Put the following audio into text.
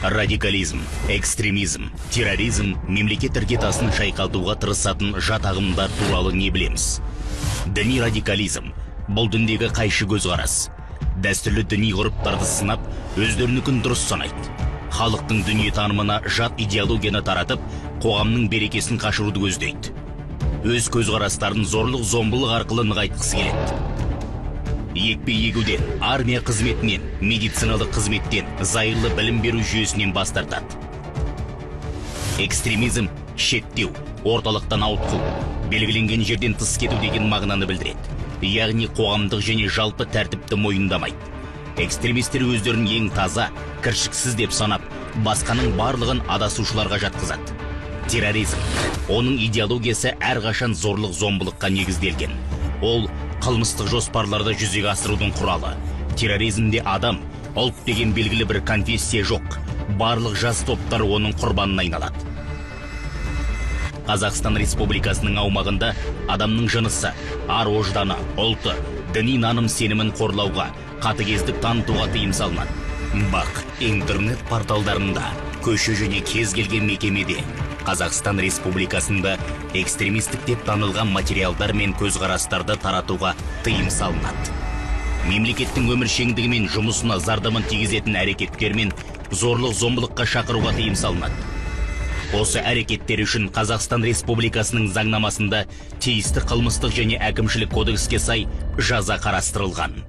Радикализм, экстремизм, терроризм мемлекет іргетасын шайқалтуға тырысатын жат ағымдар туралы не білеміз? Діни радикализм бұл діндегі қайшы көзқарас. Дәстүрлі діни ғұрыптарды сынап, өздерінікін дұрыс санайды. Халықтың дүниетанымына жат идеологияны таратып, қоғамның берекесін қашыруды көздейді. Өз көзқарастарын зорлық-зомбылық арқылы нығайтқысы келеді. Екпе егуден, армия қызметінен, медициналық қызметтен, зайырлы білім беру жүйесінен бас тартады. Экстремизм шеттеу, орталықтан ауытқу, белгіленген жерден тыс кету деген мағынаны білдіреді. Яғни қоғамдық және жалпы тәртіпті мойындамайды. Экстремистер өздерін ең таза, кіршіксіз деп санап, басқаның барлығын адасушыларға жатқызады. Терроризм, оның идеологиясы әрқашан зорлық-зомбылыққа негізделген. Ол қылмыстық жоспарларды жүзеге асырудың құралы. Терроризмде адам, ұлт деген белгілі бір конфессия жоқ. Барлық жас топтар оның құрбанына айналады. Қазақстан Республикасының аумағында адамның жынысы, ар-ожданы, ұлты, діни наным сенімін қорлауға, қатыгездік танытуға тыйым салынады. Бақ, интернет порталдарында, көше және кез келген мекемеде Қазақстан Республикасында экстремистік деп танылған материалдар мен көзқарастарды таратуға тыйым салынады. Мемлекеттің өміршеңдігі мен жұмысына зардабын тигізетін әрекеттер мен зорлық-зомбылыққа шақыруға тыйым салынады. Осы әрекеттер үшін Қазақстан Республикасының заңнамасында тиісті қылмыстық және әкімшілік кодекске сай жаза қарастырылған.